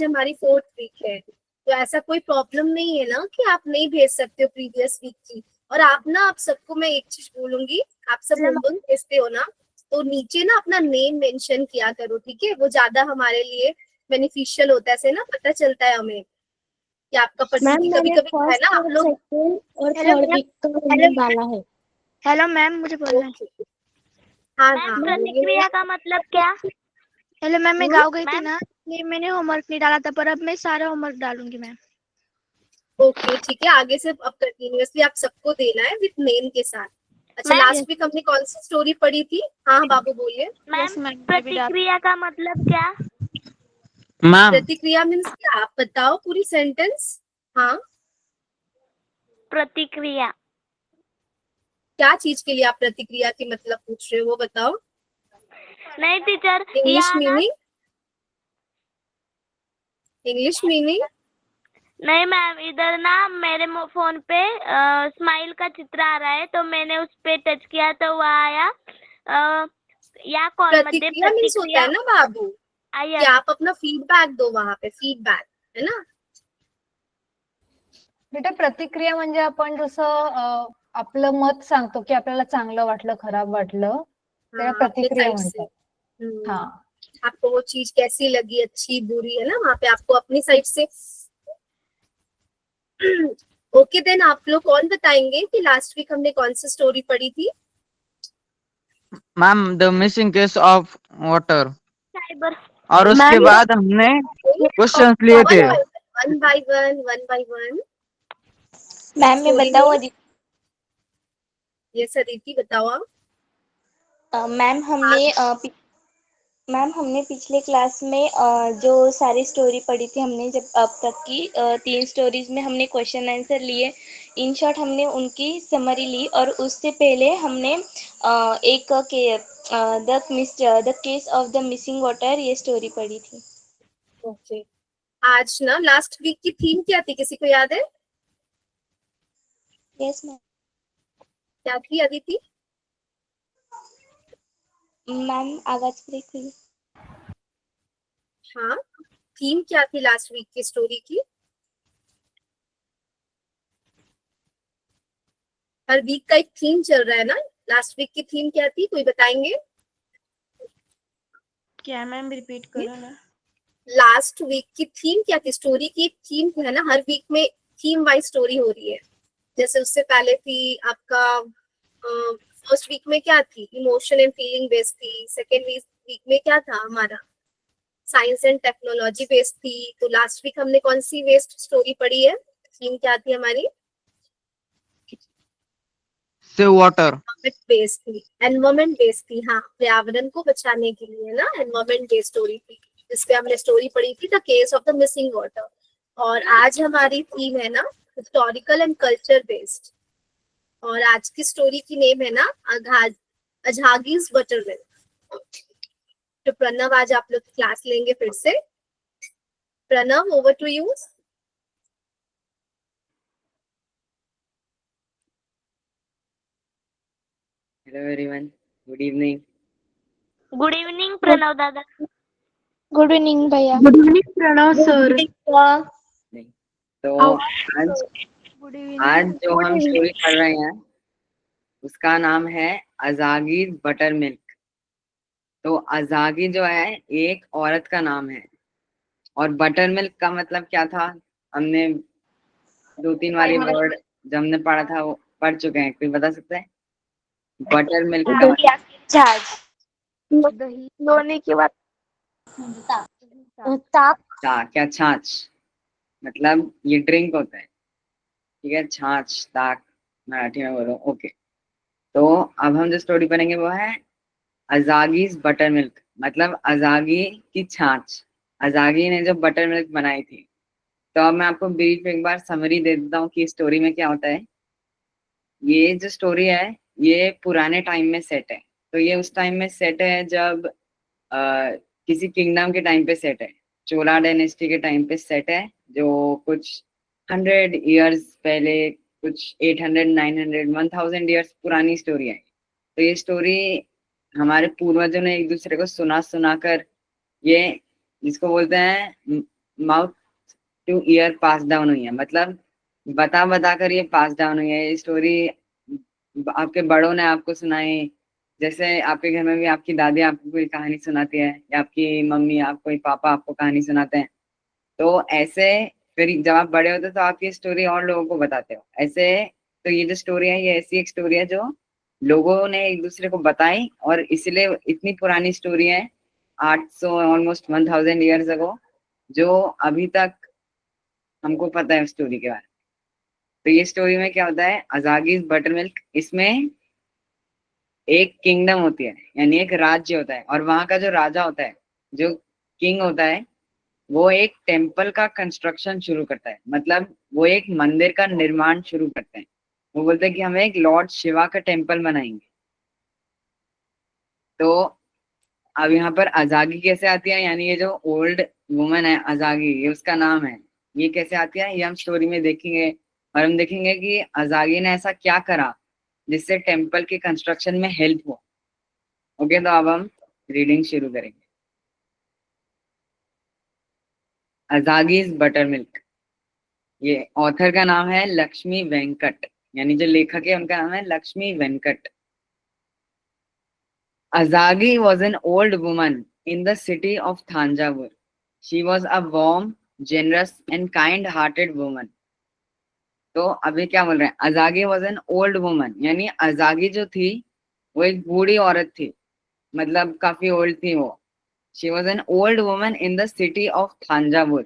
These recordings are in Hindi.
हमारी 4th वीक है, तो ऐसा कोई प्रॉब्लम नहीं है ना कि आप नहीं भेज सकते हो प्रीवियस वीक की। और आप ना, आप सबको मैं एक चीज बोलूंगी, आप सब होमवर्क भेजते हो ना, तो नीचे ना अपना नेम मेंशन किया करो, ठीक है? वो ज्यादा हमारे लिए बेनिफिशियल होता है, ऐसे ना पता चलता है हमें कि आपका मैम कभी मैंने कभी है फर्स्ट ना हम लोग। सेकंड और हेलो थर्ड मैम। वीक का होमवर्क डाला है। हेलो मैम, मुझे बोलना है। ओके, हाँ मैम हाँ बोलिए। प्रतिक्रिया का मतलब क्या? हेलो मैम, मैं गाँव गई थी मैम ना, ये मैंने होमवर्क नहीं डाला था, पर अब मैं सारा होमवर्क डालूंगी मैम। ओके ठीक है, आगे से अब कंटिन्यूअसली आप सबको देना है विद नेम के साथ। अच्छा, मैम लास्ट वीक हमने कौन सी स्टोरी पढ़ी थी? हाँ बाबू बोलिए। मैम प्रतिक्रिया का मतलब क्या? मैम प्रतिक्रिया मीन्स क्या, आप बताओ पूरी सेंटेंस। हाँ, प्रतिक्रिया क्या चीज के लिए आप प्रतिक्रिया की मतलब पूछ रहे हो, वो बताओ। नहीं टीचर, इंग्लिश यहाँ ना। Meaning, English meaning. नहीं मैम, इधर ना मेरे फोन पे स्माइल का चित्र आ रहा है, तो मैंने उस पे टच किया तो वह आया या कॉल मध्ये प्रतिक्रिया मीन्स होता प्रतिक्रिया है ना बाबू आई। कि आप अपना फीडबॅक दो वहां पे, फीडबॅक है ना। बेटा प्रतिक्रिया म्हणजे आपण जसं आपलं मत सांगतो की आपल्याला चांगलं वाटलं खराब वाटलं त्याला हाँ, अपने प्रतिक्रिया साइड से। म्हणतात। हाँ आपको वो चीज कैसी लगी, अच्छी बुरी, है ना, वहाँ पे आपको अपनी साइड से। ओके देन, आप लोग कौन बताएंगे कि लास्ट वीक हमने कौन सी स्टोरी पढ़ी थी? Ma'am the missing case of water, cyber. और उसके बाद हमने क्वेश्चंस लिए थे। One by one, one by one. Ma'am मैं बताऊँ अदिति? यस अदिति, बताओ आप। मैम हमने पिछले क्लास में जो सारी स्टोरी पढ़ी थी, हमने जब अब तक की 3 स्टोरीज में हमने क्वेश्चन आंसर लिए। इन शॉर्ट हमने उनकी समरी ली, और उससे पहले हमने एक the case of the missing water ये स्टोरी पढ़ी थी। ओके, आज ना लास्ट वीक की थीम क्या थी, किसी को याद है? Yes ma'am. क्या थी अदिति? मैम आवाज ब्रेक हुई। हाँ, थीम क्या थी लास्ट वीक की स्टोरी की? हर वीक का एक थीम चल रहा है ना, लास्ट वीक की थीम क्या थी, कोई बताएंगे? क्या मैम, रिपीट करो ना। लास्ट वीक की थीम क्या थी, स्टोरी की थीम है ना, हर वीक में थीम वाइज स्टोरी हो रही है। जैसे उससे पहले थी आपका फर्स्ट वीक में क्या थी, इमोशन एंड फीलिंग बेस्ड थी। सेकेंड वीक में क्या था हमारा, साइंस एंड टेक्नोलॉजी बेस्ड थी। तो लास्ट वीक हमने कौन सी बेस्ड स्टोरी पढ़ी है, थीम क्या थी हमारी? Save water. बेस्ड थी, एनवायरमेंट बेस्ड थी। हाँ, पर्यावरण को बचाने के लिए ना, एनवायरमेंट बेस्ड स्टोरी थी, जिसपे हमने स्टोरी पढ़ी थी, the case of the missing water. और आज हमारी थीम है ना, हिस्टोरिकल एंड कल्चर बेस्ड। और आज की स्टोरी की नेम है ना, अझागीज बटरमिल्क। तो प्रणव आज आप लोग क्लास लेंगे फिर से। Pranav, over to you. Hello everyone, good evening. Good evening Pranav दादा। गुड इवनिंग भैया। Good evening Pranav sir. तो आज जो हम स्टोरी पढ़ रहे हैं उसका नाम है अज़ागीज़ बटर मिल्क। तो अज़ागी जो है एक औरत का नाम है, और बटर मिल्क का मतलब क्या था, हमने 2-3 वाली वर्ड जब हमने पढ़ा था वो पढ़ चुके हैं। कोई बता सकता है बटर मिल्क का मतलब? दही लोने की बात। क्या छाछ, मतलब ये ड्रिंक होता है, ठीक है। छाछ ताक मराठी में बोलो, ओके। तो अब हम जो स्टोरी पढ़ेंगे वो है अज़ागीज़ बटर मिल्क, मतलब अज़ागी की छाछ। अज़ागी ने जो बटर मिल्क बनाई थी। तो अब मैं आपको ब्रीफ एक बार समरी दे देता हूँ कि स्टोरी में क्या होता है। ये जो स्टोरी है ये पुराने टाइम में सेट है। तो ये उस टाइम में सेट है जब किसी किंगडम के टाइम पे सेट है, चोला डायनेस्टी के टाइम पे सेट है, जो कुछ 100 ईयर्स पहले, कुछ 800, 900, 1000 ईयर्स पुरानी स्टोरी है। तो ये स्टोरी हमारे पूर्वजों ने एक दूसरे को सुना सुना कर, ये जिसको बोलते हैं माउथ टू ईयर पास डाउन हुई है, मतलब बता बता कर ये पास डाउन हुई है। ये स्टोरी आपके बड़ों ने आपको सुनाई, जैसे आपके घर में भी आपकी दादी आपको कोई कहानी सुनाती है, या आपकी मम्मी, आप कोई पापा आपको कहानी सुनाते हैं। तो ऐसे फिर जब आप बड़े होते हो तो आप ये स्टोरी और लोगों को बताते हो ऐसे। तो ये जो स्टोरी है ये ऐसी एक स्टोरी है जो लोगों ने एक दूसरे को बताई, और इसलिए इतनी पुरानी स्टोरी है, 800 ऑलमोस्ट 1000 ईयर्स अगो, जो अभी तक हमको पता है स्टोरी के बारे में। तो ये स्टोरी में क्या होता है, अजागीज बटर मिल्क, इसमें एक किंगडम होती है, यानी एक राज्य होता है, और वहां का जो राजा होता है, जो किंग होता है, वो एक टेम्पल का कंस्ट्रक्शन शुरू करता है। मतलब वो एक मंदिर का निर्माण शुरू करते हैं। वो बोलते हैं कि हमें एक लॉर्ड शिवा का टेम्पल बनाएंगे। तो अब यहाँ पर अजागी कैसे आती है, यानी ये जो ओल्ड वुमन है अजागी, ये उसका नाम है, ये कैसे आती है ये हम स्टोरी में देखेंगे। और हम देखेंगे कि अजागी ने ऐसा क्या करा जिससे टेम्पल के कंस्ट्रक्शन में हेल्प हो। ओके, तो अब हम रीडिंग शुरू करेंगे। अजागीज बटर मिल्क, ये ऑथर का नाम है लक्ष्मी वेंकट, यानी जो लेखक है उनका नाम है Lakshmi Venkat. Azagi was an old woman in the city of Thanjavur. She was a warm, generous and kind-hearted woman. तो अभी क्या बोल रहे हैं, अजागी वॉज एन ओल्ड वुमन, यानी अजागी जो थी वो एक बूढ़ी औरत थी, मतलब काफी ओल्ड थी वो। She was an old woman in the city of Thanjavur.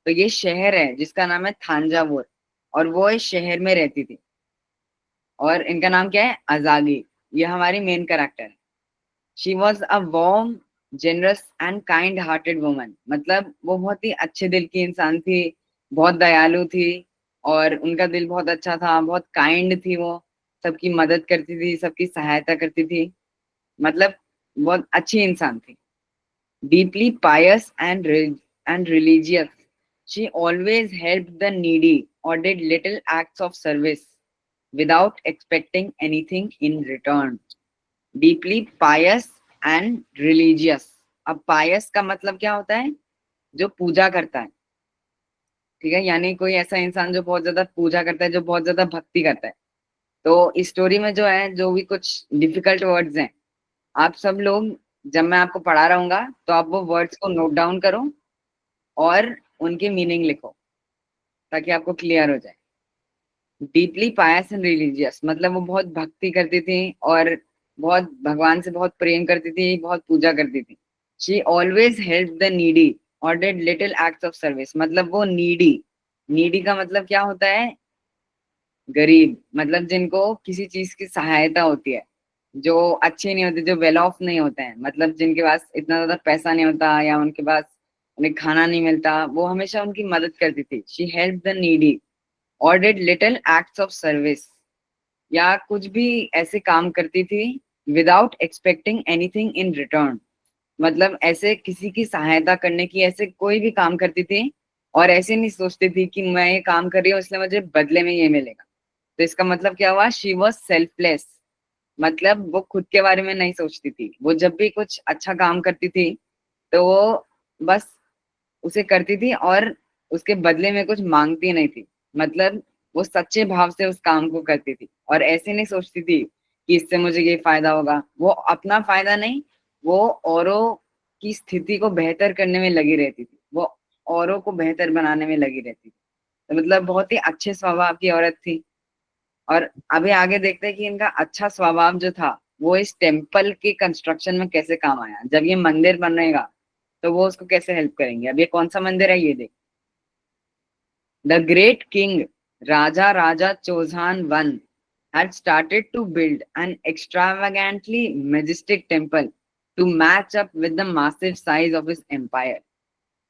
तो ये शहर है जिसका नाम है थांजावुर, और वो इस शहर में रहती थी। और इनका नाम क्या है, अजागी। ये हमारी मेन कैरेक्टर है। She was a warm, generous and kind hearted woman, मतलब वो बहुत ही अच्छे दिल की इंसान थी, बहुत दयालु थी, और उनका दिल बहुत अच्छा था, बहुत काइंड थी वो, सबकी मदद करती थी, सबकी सहायता करती थी, मतलब बहुत अच्छी इंसान थी। Deeply pious and religious, she always help the needy और did little acts of service without expecting anything in return. Deeply pious and religious. अब पायस का मतलब क्या होता है, जो पूजा करता है, ठीक है, यानी कोई ऐसा इंसान जो बहुत ज्यादा पूजा करता है, जो बहुत ज्यादा भक्ति करता है। तो इस स्टोरी में जो है, जो भी कुछ डिफिकल्ट वर्ड्स हैं, आप सब लोग जब मैं आपको पढ़ा रहूंगा तो आप वो वर्ड्स को नोट डाउन करो और उनकी मीनिंग लिखो, ताकि आपको क्लियर हो जाए। डीपली पायस एंड रिलीजियस मतलब वो बहुत भक्ति करती थी, और बहुत भगवान से बहुत प्रेम करती थी, बहुत पूजा करती थी। She always help the needy और did little acts of service, मतलब वो नीडी, नीडी का मतलब क्या होता है, गरीब, मतलब जिनको किसी चीज की सहायता होती है, जो अच्छे नहीं होते, जो वेल ऑफ नहीं होते हैं, मतलब जिनके पास इतना ज्यादा पैसा नहीं होता, या उनके पास उन्हें खाना नहीं मिलता, वो हमेशा उनकी मदद करती थी। शी हेल्प द नीडी और did little acts of service, या कुछ भी ऐसे काम करती थी without expecting anything in return, मतलब ऐसे किसी की सहायता करने की, ऐसे कोई भी काम करती थी, और ऐसे नहीं सोचती थी कि मैं ये काम कर रही हूँ इसलिए मुझे बदले में ये मिलेगा। तो इसका मतलब क्या हुआ, शी वॉज सेल्फलेस, मतलब वो खुद के बारे में नहीं सोचती थी। वो जब भी कुछ अच्छा काम करती थी तो वो बस उसे करती थी, और उसके बदले में कुछ मांगती नहीं थी, मतलब वो सच्चे भाव से उस काम को करती थी, और ऐसे नहीं सोचती थी कि इससे मुझे ये फायदा होगा। वो अपना फायदा नहीं, वो औरों की स्थिति को बेहतर करने में लगी रहती थी, वो औरों को बेहतर बनाने में लगी रहती थी। तो मतलब बहुत ही अच्छे स्वभाव की औरत थी। और अभी आगे देखते हैं कि इनका अच्छा स्वभाव जो था वो इस टेम्पल के कंस्ट्रक्शन में कैसे काम आया। जब ये मंदिर बनेगा तो वो उसको कैसे हेल्प करेंगे। अब ये कौन सा मंदिर है ये देख। The great king Raja Raja Chauhan one had started to build an extravagantly majestic temple to match up with the massive size of his empire.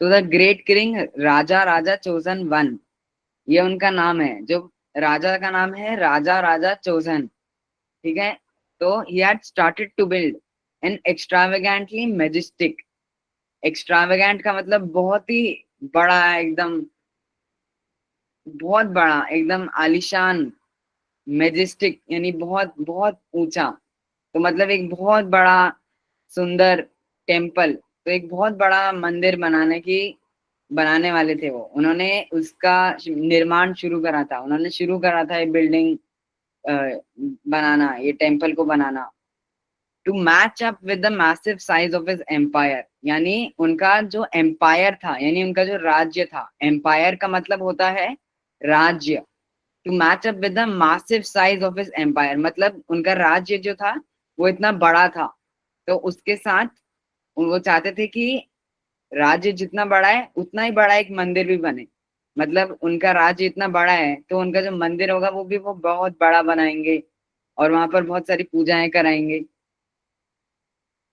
तो the great king Raja Raja Chauhan one, ये उनका नाम है, जो राजा का नाम है राजा राजा चौहान, ठीक है। तो he had started to build an extravagantly majestic, extravagant का मतलब बहुत ही बड़ा, एकदम बहुत बड़ा, एकदम आलीशान, मेजेस्टिक यानी बहुत बहुत ऊंचा, तो मतलब एक बहुत बड़ा सुंदर टेम्पल, तो एक बहुत बड़ा मंदिर बनाने की बनाने वाले थे वो, उन्होंने उसका निर्माण शुरू करा था, उन्होंने शुरू करा था ये बिल्डिंग बनाना, ये टेम्पल को बनाना। To match up with the massive size of his empire, यानी उनका जो एम्पायर था, यानी उनका जो राज्य था, एम्पायर का मतलब होता है राज्य। To match up with the massive size of his empire, मतलब उनका राज्य जो था वो इतना बड़ा था, तो उसके साथ वो चाहते थे कि राज्य जितना बड़ा है उतना ही बड़ा एक मंदिर भी बने। मतलब उनका राज्य इतना बड़ा है तो उनका जो मंदिर होगा वो भी वो बहुत बड़ा बनाएंगे और वहां पर बहुत सारी पूजाएं कराएंगे।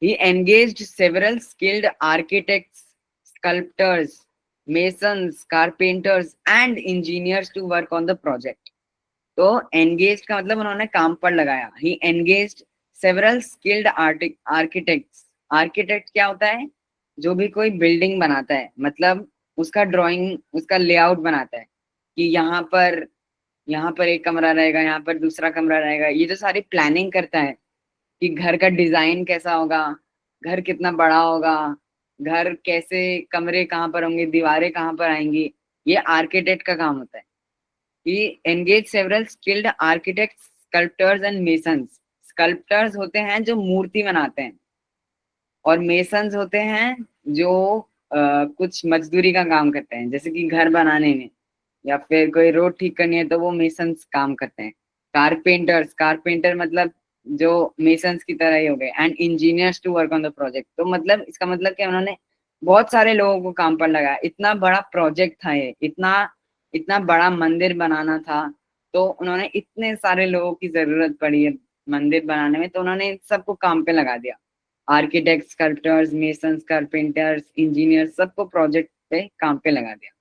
He engaged several skilled architects, sculptors, masons, carpenters and engineers to work on the project. तो engaged का मतलब उन्होंने काम पर लगाया। He engaged several skilled architects. Architect क्या होता है? जो भी कोई बिल्डिंग बनाता है, मतलब उसका ड्राइंग, उसका लेआउट बनाता है कि यहाँ पर एक कमरा रहेगा, यहाँ पर दूसरा कमरा रहेगा, ये जो सारी प्लानिंग करता है कि घर का डिजाइन कैसा होगा, घर कितना बड़ा होगा, घर कैसे, कमरे कहाँ पर होंगे, दीवारें कहाँ पर आएंगी, ये आर्किटेक्ट का काम होता है। He engaged several skilled architects, sculptors and masons. Sculptors होते हैं जो मूर्ति बनाते हैं और मेसन्स होते हैं जो कुछ मजदूरी का काम करते हैं, जैसे कि घर बनाने में या फिर कोई रोड ठीक करनी है तो वो मेसन्स काम करते हैं। कारपेंटर्स, कारपेंटर मतलब जो मेसन्स की तरह ही हो गए। And engineers to work on the project, तो मतलब इसका मतलब कि उन्होंने बहुत सारे लोगों को काम पर लगाया। इतना बड़ा प्रोजेक्ट था ये, इतना इतना बड़ा मंदिर बनाना था, तो उन्होंने इतने सारे लोगों की जरूरत पड़ी है मंदिर बनाने में, तो उन्होंने इन सबको काम पे लगा दिया। आर्किटेक्ट, स्कल्पटर्स, मेसन्स, कारपेंटर्स, इंजीनियर्स, सबको प्रोजेक्ट पे काम पे लगा दिया।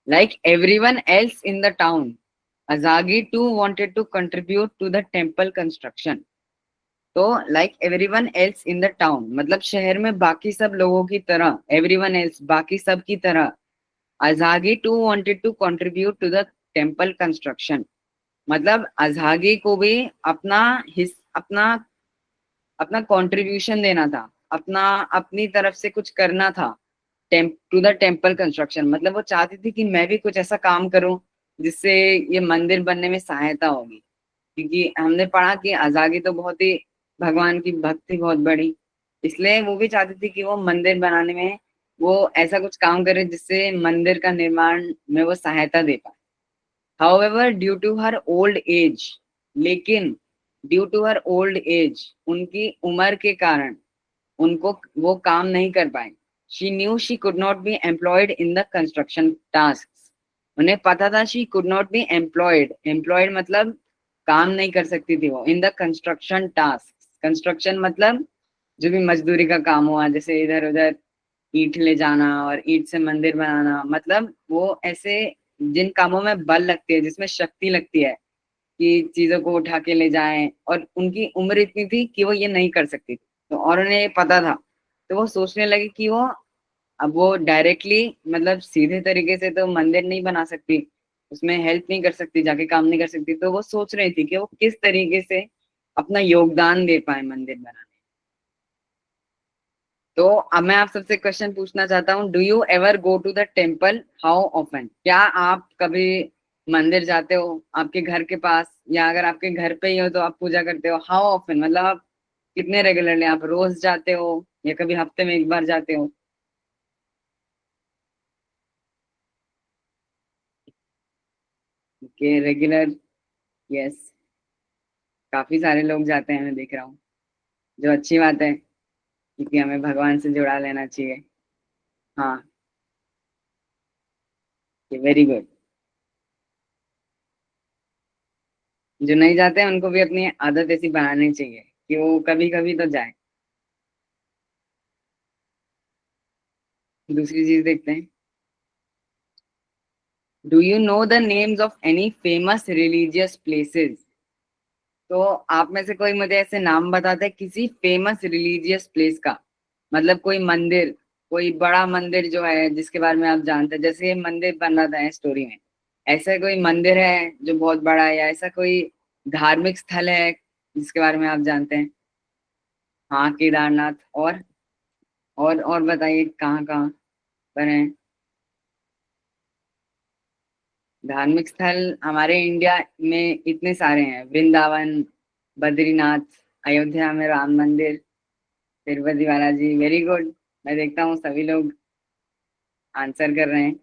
Like everyone else in the town, Azagi too wanted to contribute to the temple construction. तो like everyone else in the town, मतलब शहर में बाकी सब लोगों की तरह, everyone else बाकी सब की तरह, Azagi too wanted to contribute to the temple construction. मतलब अज़ागी को भी अपना अपना कंट्रीब्यूशन देना था, अपनी तरफ से कुछ करना था टू द टेम्पल कंस्ट्रक्शन। मतलब वो चाहती थी कि मैं भी कुछ ऐसा काम करूं जिससे ये मंदिर बनने में सहायता होगी, क्योंकि हमने पढ़ा कि अज़ागी तो बहुत ही भगवान की भक्ति बहुत बड़ी, इसलिए वो भी चाहती थी कि वो मंदिर बनाने में वो ऐसा कुछ काम करे जिससे मंदिर का निर्माण में वो सहायता दे पाए। However, due to her old age, लेकिन due to her old age, उनकी उम्र के कारण उनको वो काम नहीं कर पाए। She knew she could not be employed in the construction task, उन्हें पता था she could not be employed, employed मतलब काम नहीं कर सकती थी वो, in the construction task. Construction मतलब जो भी मजदूरी का काम हुआ, जैसे इधर उधर ईंट ले जाना और ईंट से मंदिर बनाना, मतलब वो ऐसे जिन कामों में बल लगती है, जिसमें शक्ति लगती है कि चीजों को उठा के ले जाएं, और उनकी उम्र इतनी थी कि वो ये नहीं कर सकती थी, तो और उन्हें ये पता था, तो वो सोचने लगी कि वो अब वो डायरेक्टली मतलब सीधे तरीके से तो मंदिर नहीं बना सकती, उसमें हेल्प नहीं कर सकती, जाके काम नहीं कर सकती, तो वो सोच रही थी कि वो किस तरीके से अपना योगदान दे पाए मंदिर बनाने। तो अब मैं आप सबसे क्वेश्चन पूछना चाहता हूँ, do you ever go to the temple, how often? क्या आप कभी मंदिर जाते हो आपके घर के पास, या अगर आपके घर पे ही हो तो आप पूजा करते हो? हाउ ऑफन मतलब आप कितने रेगुलरली, आप रोज जाते हो या कभी हफ्ते में एक बार जाते हो? ओके, रेगुलर, यस, काफी सारे लोग जाते हैं मैं देख रहा हूँ, जो अच्छी बात है क्योंकि हमें भगवान से जुड़ा लेना चाहिए। हाँ, वेरी गुड। जो नहीं जाते हैं उनको भी अपनी आदत ऐसी बनानी चाहिए कि वो कभी कभी तो जाए। दूसरी चीज देखते हैं, do you know the names of any famous religious places? तो आप में से कोई मुझे ऐसे नाम बताते हैं किसी फेमस रिलीजियस प्लेस का, मतलब कोई मंदिर, कोई बड़ा मंदिर जो है जिसके बारे में आप जानते हैं, जैसे ये मंदिर बन रहा था स्टोरी में, ऐसा कोई मंदिर है जो बहुत बड़ा है, या ऐसा कोई धार्मिक स्थल है जिसके बारे में आप जानते हैं? हाँ, केदारनाथ, और बताइए कहाँ कहाँ पर हैं। धार्मिक स्थल हमारे इंडिया में इतने सारे हैं, वृंदावन, बद्रीनाथ, अयोध्या में राम मंदिर, तिरुपति बालाजी। Very good. मैं देखता हूँ सभी लोग आंसर कर रहे हैं।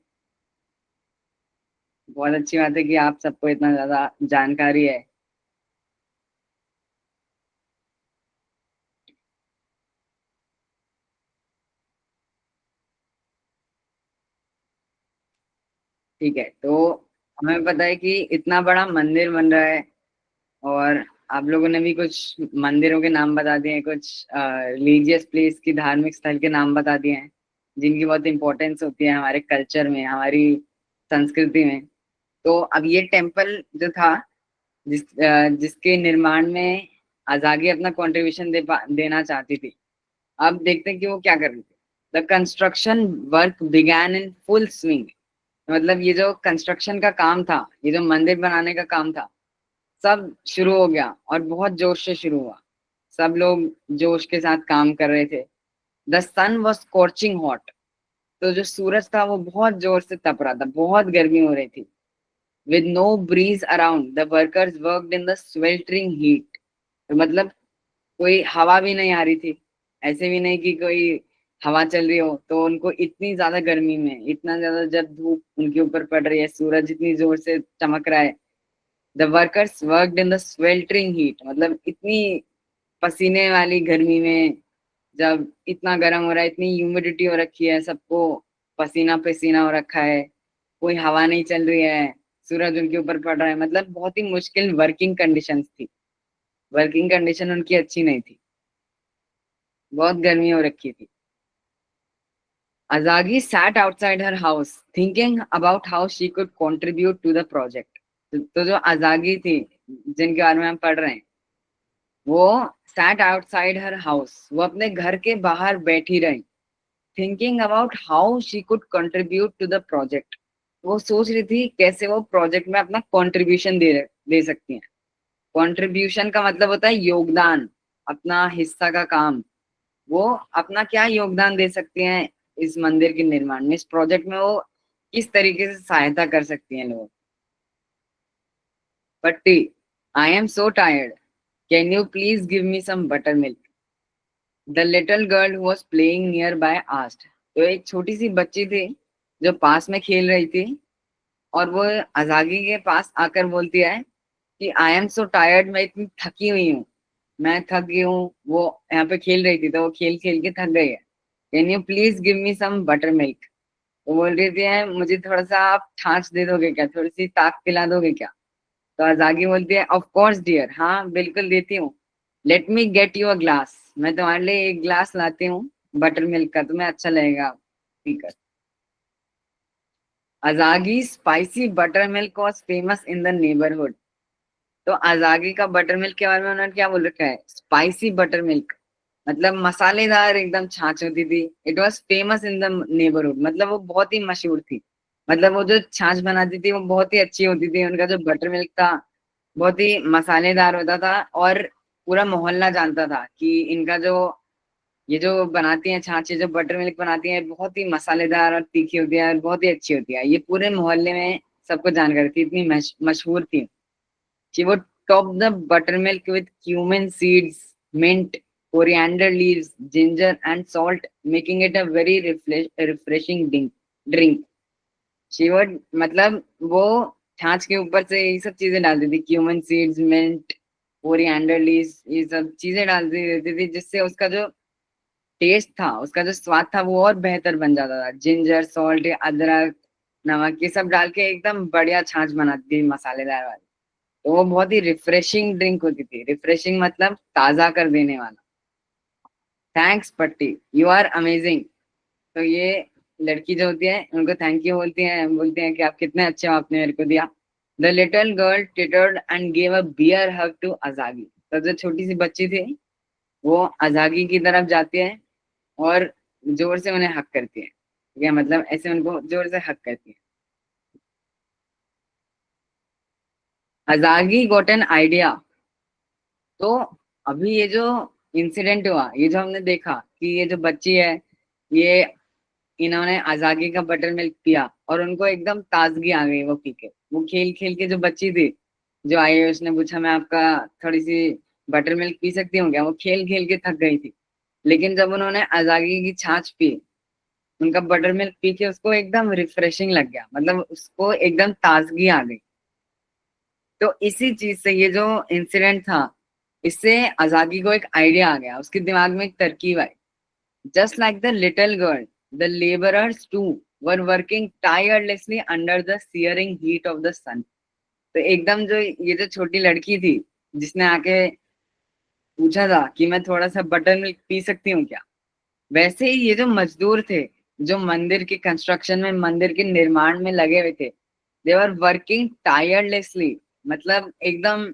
बहुत अच्छी बात है कि आप सबको इतना ज्यादा जानकारी है। ठीक है, तो हमें पता है कि इतना बड़ा मंदिर बन रहा है, और आप लोगों ने भी कुछ मंदिरों के नाम बता दिए हैं, कुछ रिलीजियस प्लेस की, धार्मिक स्थल के नाम बता दिए हैं जिनकी बहुत इंपॉर्टेंस होती है हमारे कल्चर में, हमारी संस्कृति में। तो अब ये टेम्पल जो था, जिसके निर्माण में आजागी अपना कंट्रीब्यूशन देना चाहती थी, अब देखते हैं कि वो क्या कर रही थी। The construction work began in full swing. मतलब ये जो कंस्ट्रक्शन का काम था, ये जो मंदिर बनाने का काम था, सब शुरू हो गया और बहुत जोश से शुरू हुआ। सब लोग जोश के साथ काम कर रहे थे। The sun was scorching hot. तो जो सूरज था वो बहुत जोर से तप रहा था, बहुत गर्मी हो रही थी। With no breeze around the workers worked in the sweltering heat. तो मतलब कोई हवा भी नहीं आ रही थी, ऐसे भी नहीं कि कोई हवा चल रही हो। तो उनको इतनी ज्यादा गर्मी में, इतना ज्यादा जब धूप उनके ऊपर पड़ रही है, सूरज इतनी जोर से चमक रहा है, the workers worked in the sweltering heat. मतलब इतनी पसीने वाली गर्मी में, जब इतना गर्म हो रहा है, इतनी ह्यूमिडिटी हो रखी है, सबको पसीना पसीना हो रखा है, कोई हवा नहीं चल रही है, सूरज उनके ऊपर पड़ रहा है। मतलब बहुत ही मुश्किल वर्किंग कंडीशंस थी। वर्किंग कंडीशन उनकी अच्छी नहीं थी, बहुत गर्मी हो रखी थी। Azagi sat outside her house, thinking about how she could contribute to the project. तो जो अजागी थी, जिनके बारे में हम पढ़ रहे हैं, वो sat outside her house, वो अपने घर के बाहर बैठी रही, thinking about how she could contribute to the project. वो सोच रही थी कैसे वो प्रोजेक्ट में अपना कंट्रीब्यूशन दे सकती हैं। कंट्रीब्यूशन का मतलब होता है योगदान, अपना हिस्सा का काम। वो अपना क्या योगदान दे सकती हैं इस मंदिर के निर्माण में, इस प्रोजेक्ट में वो किस तरीके से सहायता कर सकती हैं लोग। पट्टी, I am so tired, can you please give me some buttermilk. The little girl who was playing nearby asked. तो एक छोटी सी बच्ची थी जो पास में खेल रही थी, और वो अजागी के पास आकर बोलती है कि आई एम सो टायर्ड, मैं इतनी थकी हुई हूँ, मैं थक गई हूँ। वो यहाँ पे खेल रही थी तो वो खेल खेल के थक गई है। Can you please give me some buttermilk. वो बोल रही थी मुझे थोड़ा सा आप छाछ दे दोगे क्या, थोड़ी सी ताक पिला दोगे क्या। तो अजागी बोलती है ऑफ कोर्स डियर, हाँ बिल्कुल देती हूँ। Let me get you a glass, मैं तुम्हारे लिए एक ग्लास लाती हूँ बटर मिल्क का, तुम्हें अच्छा लगेगा पीकर। Azhagi spicy butter milk was famous in the neighbourhood. तो अजागी का बटर मिल्क के बारे में उन्होंने क्या बोल रखा है, स्पाइसी बटर मिल्क, मतलब मसालेदार एकदम छाछ होती थी। It was famous in the neighbourhood, मतलब वो बहुत ही मशहूर थी। मतलब वो जो छाछ बनाती थी वो बहुत ही अच्छी होती थी। उनका जो बटर मिल्क था बहुत ही मसालेदार होता था, और पूरा मोहल्ला जानता था कि इनका जो ये जो बनाती हैं छाछ, ये जो बटर मिल्क बनाती हैं, बहुत ही मसालेदार और तीखी होती है और बहुत ही अच्छी होती है। ये पूरे मोहल्ले में सबको जानकारी थी, इतनी मशहूर थी। She would top the buttermilk with cumin seeds, mint, coriander leaves, ginger, and salt, making it a very refreshing drink. She would, मतलब वो छाछ के ऊपर से ये सब चीजें डालती थी, cumin seeds, mint, coriander leaves, ये सब चीजें डालती रहती थी, जिससे उसका जो टेस्ट था, उसका जो स्वाद था वो और बेहतर बन जाता था। जिंजर, सॉल्ट, अदरक, नमक, ये सब डाल के एकदम बढ़िया छाछ बनाती थी, मसालेदार वाली। तो वो बहुत ही रिफ्रेशिंग ड्रिंक होती थी। रिफ्रेशिंग मतलब ताजा कर देने वाला। थैंक्स पट्टी, यू आर अमेजिंग। तो ये लड़की जो होती है उनको थैंक यू बोलती हैं कि आप कितने अच्छे हो, आपने मेरे को दिया। The little girl tittered and gave a bear hug to Azhagi. तो जो छोटी सी बच्ची थी वो अजागी की तरफ जाती है और जोर से उन्हें हक करती है। ठीक है, मतलब ऐसे उनको जोर से हक करती है। अजागी गॉट एन आइडिया। तो अभी ये जो इंसिडेंट हुआ, ये जो हमने देखा कि ये जो बच्ची है ये इन्होंने आजागी का बटर मिल्क पिया और उनको एकदम ताजगी आ गई वो पी के। वो खेल खेल के, जो बच्ची थी जो आई उसने पूछा मैं आपका थोड़ी सी बटर मिल्क पी सकती हूँ क्या, वो खेल खेल के थक गई थी। लेकिन जब उन्होंने आजागी की छाछ पी, उनका बटर मिल्क पी के उसको एकदम रिफ्रेशिंग लग गया, मतलब उसको एकदम ताजगी आ गई। तो इसी चीज से ये जो इंसिडेंट था, इससे आजागी को एक आइडिया आ गया, उसके दिमाग में एक तरकीब आई। Just like the little girl, the labourers too were working tirelessly under the searing heat of the sun. तो एकदम जो ये जो छोटी लड़की थी जिसने आके पूछा था कि मैं थोड़ा सा बटर मिल्क पी सकती हूँ क्या, वैसे ही ये जो मजदूर थे जो मंदिर के कंस्ट्रक्शन में, मंदिर के निर्माण में लगे हुए थे, दे वर वर्किंग टायरलेसली, मतलब एकदम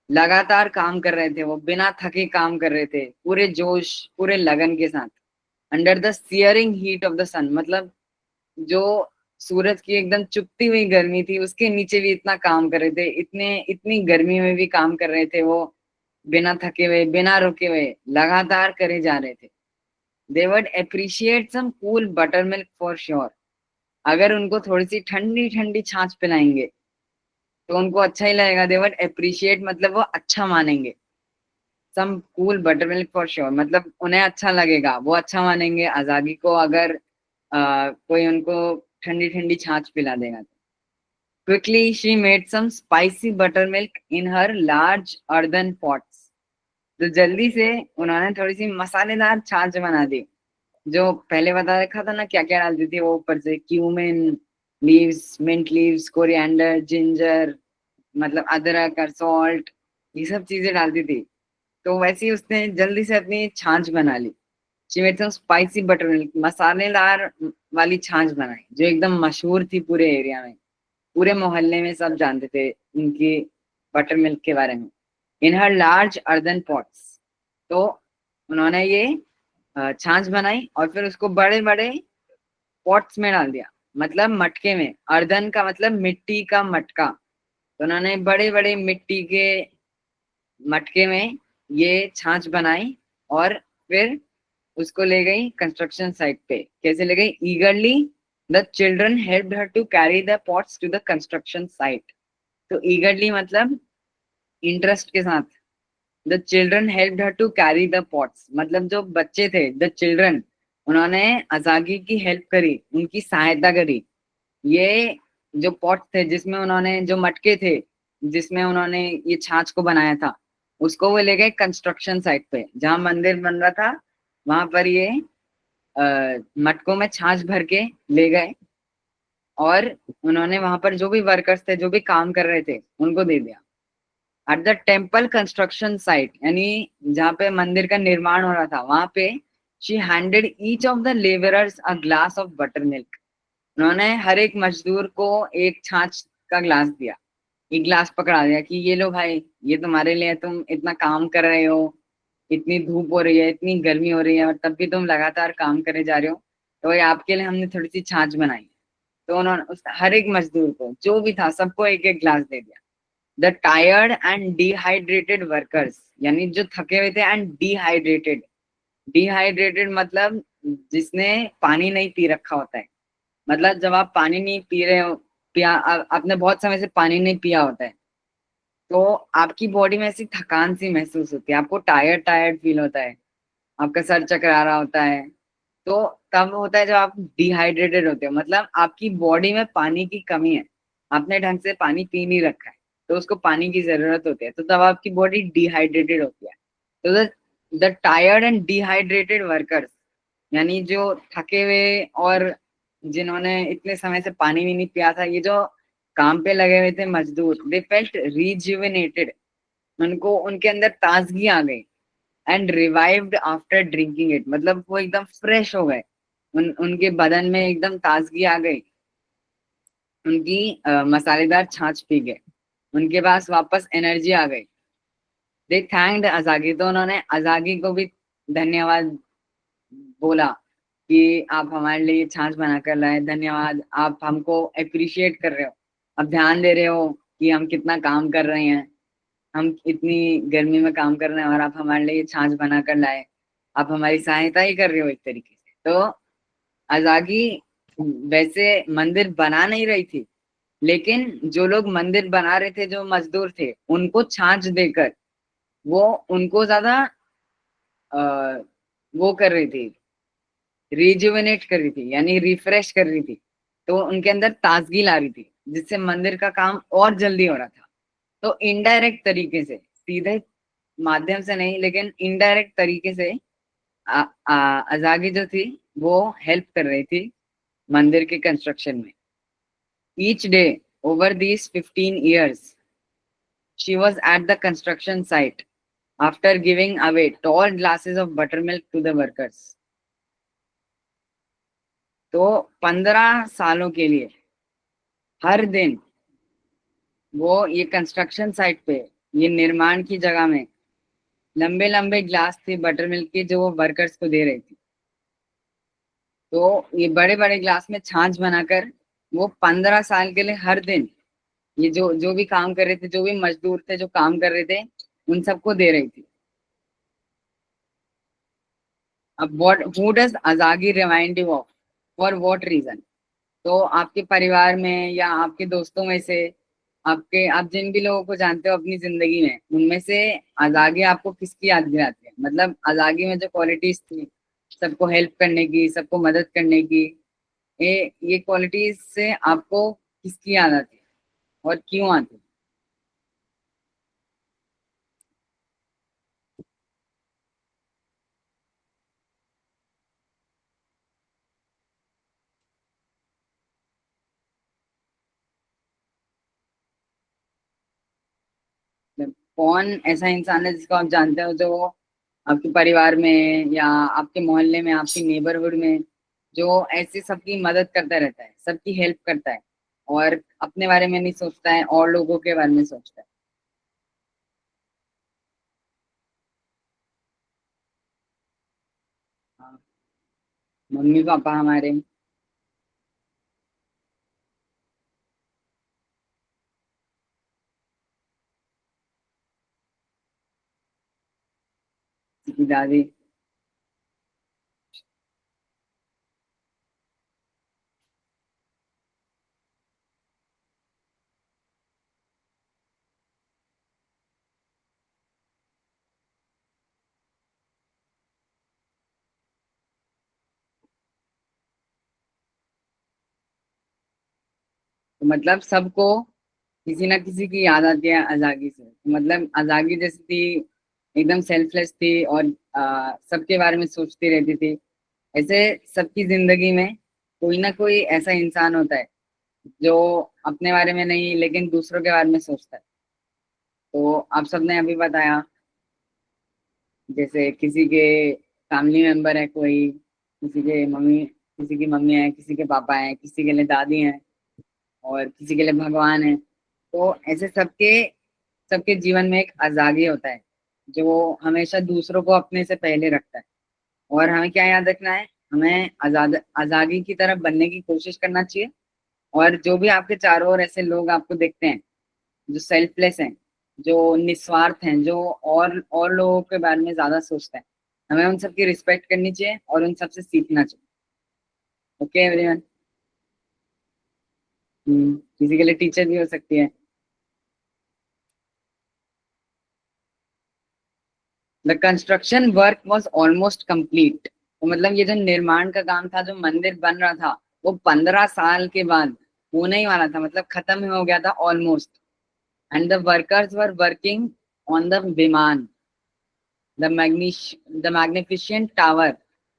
लगातार काम कर रहे थे, वो बिना थके काम कर रहे थे, पूरे जोश पूरे लगन के साथ, under the searing heat of the sun, मतलब जो सूरज की एकदम चुभती हुई गर्मी थी उसके नीचे भी इतना काम कर रहे थे, इतने इतनी गर्मी में भी काम कर रहे थे वो, बिना थके हुए बिना रुके हुए लगातार करे जा रहे थे। They would appreciate some cool buttermilk for sure. अगर उनको थोड़ी सी ठंडी ठंडी छाछ पिलाएंगे तो उनको अच्छा ही लगेगा। दे वुड अप्रिशिएट मतलब वो अच्छा मानेंगे। Some cool buttermilk for sure मतलब उन्हें अच्छा लगेगा, वो अच्छा मानेंगे आजादी को अगर कोई उनको ठंडी ठंडी छाछ पिला देगा तो। Quickly she made some spicy butter milk in her large earthen pots. तो जल्दी से उन्होंने थोड़ी सी मसालेदार छाछ बना दी। जो पहले बता रखा था ना क्या क्या डालती थी वो, ऊपर से cumin leaves, mint leaves, coriander, ginger, मतलब अदरक और सॉल्ट, ये सब चीजें डालती थी। तो वैसे ही उसने जल्दी से अपनी छाछ बना ली। She made some spicy butter milk, मसालेदार वाली छाछ बनाई जो एकदम मशहूर थी पूरे एरिया में, पूरे मोहल्ले में सब जानते थे उनकी बटर मिल्क के बारे में। इन हर लार्ज अर्दन पॉट्स, तो उन्होंने ये छाछ बनाई और फिर उसको बड़े बड़े पॉट्स में डाल दिया, मतलब मटके में। अर्दन का मतलब मिट्टी का मटका, तो उन्होंने बड़े बड़े मिट्टी के मटके में ये छाछ बनाई और फिर उसको ले गई कंस्ट्रक्शन साइट पे। कैसे ले गई? Eagerly the children helped her to carry the pots to the construction site. तो ईगरली मतलब इंटरेस्ट के साथ, the children helped her to carry the pots मतलब जो बच्चे थे, द चिल्ड्रन, उन्होंने अजागी की हेल्प करी, उनकी सहायता करी। ये जो पॉट थे जिसमें उन्होंने, जो मटके थे जिसमें उन्होंने ये छाछ को बनाया था, उसको वो ले गए कंस्ट्रक्शन साइट पे जहाँ मंदिर बन रहा था, वहां पर ये मटकों में छाछ भर के ले गए और उन्होंने वहां पर जो भी वर्कर्स थे, जो भी काम कर रहे थे, उनको दे दिया। At the temple construction site, यानी जहाँ पे मंदिर का निर्माण हो रहा था, वहां पे she handed each of the labourers a glass of butter milk. उन्होंने हर एक मजदूर को एक छाछ का ग्लास दिया, एक ग्लास पकड़ा दिया कि ये लो भाई, ये तुम्हारे लिए, तुम इतना काम कर रहे हो, इतनी धूप हो रही है, इतनी गर्मी हो रही है और तब भी तुम लगातार काम करे जा रहे हो, तो ये आपके लिए हमने थोड़ी सी छाछ बनाई। तो उन्होंने उस हर एक मजदूर को जो भी था सबको एक एक ग्लास दे दिया। The tired and dehydrated workers, यानी जो थके हुए थे एंड डिहाइड्रेटेड, डिहाइड्रेटेड मतलब जिसने पानी नहीं पी रखा होता है, मतलब जब आप पानी नहीं पी रहे हो, आपने बहुत समय से पानी नहीं पिया होता है, तो आपकी बॉडी में ऐसी थकान सी महसूस होती है, आपको टायर्ड टायर्ड फील होता है, आपका सर चकरा रहा होता है। तो तब होता है जब आप डिहाइड्रेटेड होते हो, मतलब आपकी बॉडी में पानी की कमी है, आपने ढंग से पानी पी नहीं रखा है, तो उसको पानी की जरूरत होती है, तो तब आपकी बॉडी डिहाइड्रेटेड होती है। तो the tired and dehydrated workers, यानी जो थके हुए और जिन्होंने इतने समय से पानी भी नहीं पिया था, ये जो काम पे लगे हुए थे मजदूर, दे फेल्ट रिजुविनेटेड, उनको उनके अंदर ताजगी आ गई। And revived after drinking it, मतलब वो एकदम फ्रेश हो गए, उनके बदन में एकदम ताजगी आ गई, उनकी मसालेदार छाछ पी गए, उनके पास वापस एनर्जी आ गई। दे थैंक्ड अजागी, तो उन्होंने अजागी को भी धन्यवाद बोला कि आप हमारे लिए छाछ बना कर लाए, धन्यवाद, आप हमको अप्रिशिएट कर रहे हो, आप ध्यान दे रहे हो कि हम कितना काम कर रहे हैं, हम इतनी गर्मी में काम कर रहे हैं और आप हमारे लिए छाछ बना कर लाए, आप हमारी सहायता ही कर रहे हो एक तरीके से। तो अजागी वैसे मंदिर बना नहीं रही थी, लेकिन जो लोग मंदिर बना रहे थे, जो मजदूर थे, उनको छाछ देकर वो उनको ज्यादा अ, वो कर रही थी, रिजुविनेट कर रही थी, यानी रिफ्रेश कर रही थी। तो उनके अंदर ताजगी ला रही थी, जिससे मंदिर का काम और जल्दी हो रहा था। तो इनडायरेक्ट तरीके से, सीधे माध्यम से नहीं, लेकिन इनडायरेक्ट तरीके से अजागी जो थी वो हेल्प कर रही थी मंदिर के कंस्ट्रक्शन में। Each day over these 15 years she was at the construction site after giving away tall glasses of buttermilk to the workers. तो 15 सालों के लिए हर दिन वो ये कंस्ट्रक्शन साइट पे, ये निर्माण की जगह में लंबे लंबे ग्लास थे बटर मिल्क के, जो वो वर्कर्स को दे रही थी। तो ये बड़े बड़े ग्लास में छाछ बनाकर वो 15 साल के लिए हर दिन ये जो जो भी काम कर रहे थे, जो भी मजदूर थे जो काम कर रहे थे, उन सबको दे रही थी। अब what who does Azhagi remind you of, for what reason? तो आपके परिवार में या आपके दोस्तों में से, आपके आप जिन भी लोगों को जानते हो अपनी जिंदगी में, उनमें से अजागी आपको किसकी याद दिलाती है? मतलब अजागी में जो क्वालिटीज थी, सबको हेल्प करने की, सबको मदद करने की, ये क्वालिटीज से आपको किसकी याद आती है और क्यों आती है? मतलब कौन ऐसा इंसान है जिसको आप जानते हो, जो आपके परिवार में या आपके मोहल्ले में, आपकी नेबरहुड में, जो ऐसे सबकी मदद करता रहता है, सबकी हेल्प करता है और अपने बारे में नहीं सोचता है, और लोगों के बारे में सोचता है? हाँ, मम्मी पापा हमारे। दादी। तो मतलब सबको किसी ना किसी की याद आती है अजागी से। तो मतलब अजागी जैसी थी, एकदम सेल्फलेस थी और सबके बारे में सोचती रहती थी। ऐसे सबकी जिंदगी में कोई ना कोई ऐसा इंसान होता है जो अपने बारे में नहीं, लेकिन दूसरों के बारे में सोचता है। तो आप सबने अभी बताया, जैसे किसी के फैमिली मेंबर है कोई, किसी के मम्मी, किसी की मम्मी है, किसी के पापा है, किसी के लिए दादी है, और किसी के लिए भगवान है। तो ऐसे सबके सबके जीवन में एक अजागी होता है, जो हमेशा दूसरों को अपने से पहले रखता है। और हमें क्या याद रखना है? हमें अजागी की तरफ बनने की कोशिश करना चाहिए। और जो भी आपके चारों ओर ऐसे लोग आपको दिखते हैं जो सेल्फलेस हैं, जो निस्वार्थ हैं, जो और लोगों के बारे में ज्यादा सोचते हैं, हमें उन सबकी रिस्पेक्ट करनी चाहिए और उन सबसे सीखना चाहिए। Okay everyone. किसी के लिए टीचर भी हो सकती है। The construction work was almost complete. तो मतलब ये जो निर्माण का काम था, जो मंदिर बन रहा था, वो 15 साल के बाद होने ही वाला था, मतलब खत्म ही हो गया था almost. And the workers were working on the विमान, the the magnificent tower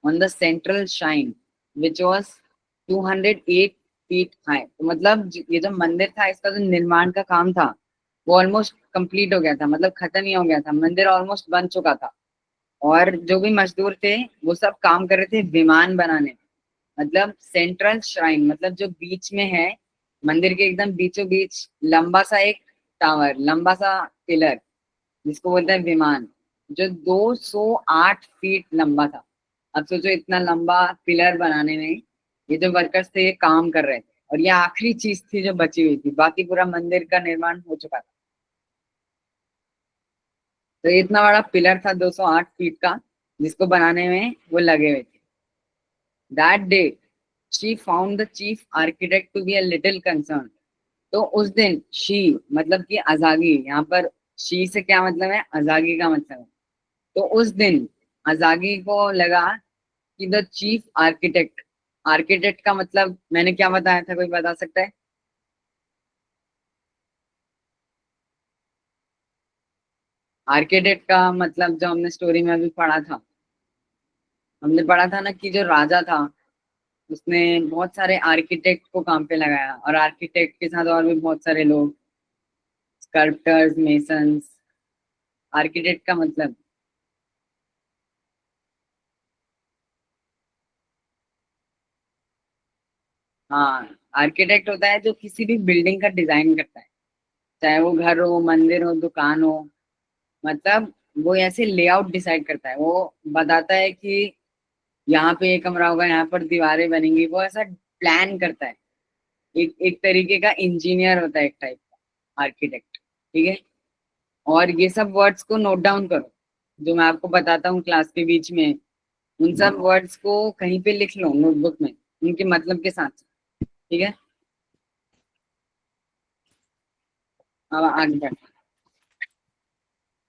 on the central shrine, which was 208 feet high। तो मतलब ये जो मंदिर था, इसका जो निर्माण का काम था वो ऑलमोस्ट कंप्लीट हो गया था, मतलब खत्म ही हो गया था, मंदिर ऑलमोस्ट बन चुका था। और जो भी मजदूर थे वो सब काम कर रहे थे विमान बनाने में। मतलब सेंट्रल श्राइन, मतलब जो बीच में है, मंदिर के एकदम बीचों बीच लंबा सा एक टावर, लंबा सा पिलर, जिसको बोलते हैं विमान, जो 208 फीट लंबा था। अब सोचो, इतना लंबा पिलर बनाने में ये जो वर्कर्स थे ये काम कर रहे थे, और ये आखिरी चीज थी जो बची हुई थी, बाकी पूरा मंदिर का निर्माण हो चुका था। तो ये इतना बड़ा पिलर था 208 फीट का, जिसको बनाने में वो लगे हुए थे। That day she found the chief architect to be a little concern. तो उस दिन शी मतलब कि अजागी, यहाँ पर शी से क्या मतलब है, अजागी का मतलब है। तो उस दिन अजागी को लगा कि द चीफ आर्किटेक्ट, आर्किटेक्ट का मतलब मैंने क्या बताया था, कोई बता सकता है? आर्किटेक्ट का मतलब जो हमने स्टोरी में अभी पढ़ा था, हमने पढ़ा था ना कि जो राजा था उसने बहुत सारे आर्किटेक्ट को काम पे लगाया, और आर्किटेक्ट के साथ और भी बहुत सारे लोग, स्कल्पटर्स, मेसन्स। आर्किटेक्ट का मतलब, हाँ, आर्किटेक्ट होता है जो किसी भी बिल्डिंग का डिजाइन करता है, चाहे वो घर हो, मंदिर हो, दुकान हो। मतलब वो ऐसे लेआउट डिसाइड करता है, वो बताता है कि यहाँ पे ये कमरा होगा, यहाँ पर दीवारें बनेंगी, वो ऐसा प्लान करता है। एक एक तरीके का इंजीनियर होता है, एक टाइप का आर्किटेक्ट। ठीक है, और ये सब वर्ड्स को नोट डाउन करो जो मैं आपको बताता हूँ क्लास के बीच में। उन सब वर्ड्स को कहीं पे लिख लो नोटबुक में, उनके मतलब के साथ। ठीक है, अब आगे बढ़ते हैं।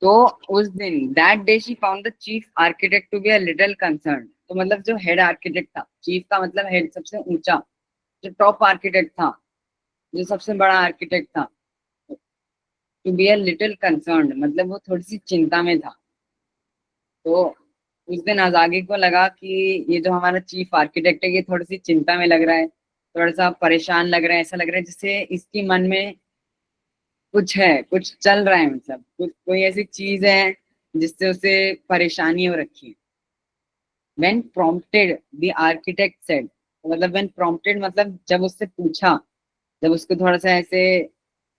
तो उस दिन that day she found the chief architect to be a little concern. तो मतलब जो हेड आर्किटेक्ट था, चीफ का मतलब हेड, सबसे ऊंचा, जो टॉप आर्किटेक्ट था, जो सबसे बड़ा आर्किटेक्ट था, to be a little concern मतलब वो थोड़ी सी चिंता में था। तो उस दिन आजागी को लगा कि ये जो हमारा चीफ आर्किटेक्ट है ये थोड़ी सी चिंता में लग रहा है, थोड़ा सा परेशान लग रहा है, ऐसा लग रहा है जैसे इसकी मन में कुछ है, कुछ चल रहा है, मतलब कुछ कोई ऐसी चीज है जिससे उसे परेशानी हो रखी है। When prompted the architect said, मतलब व्हेन प्रॉम्प्टेड मतलब जब उससे पूछा, जब उसको थोड़ा सा ऐसे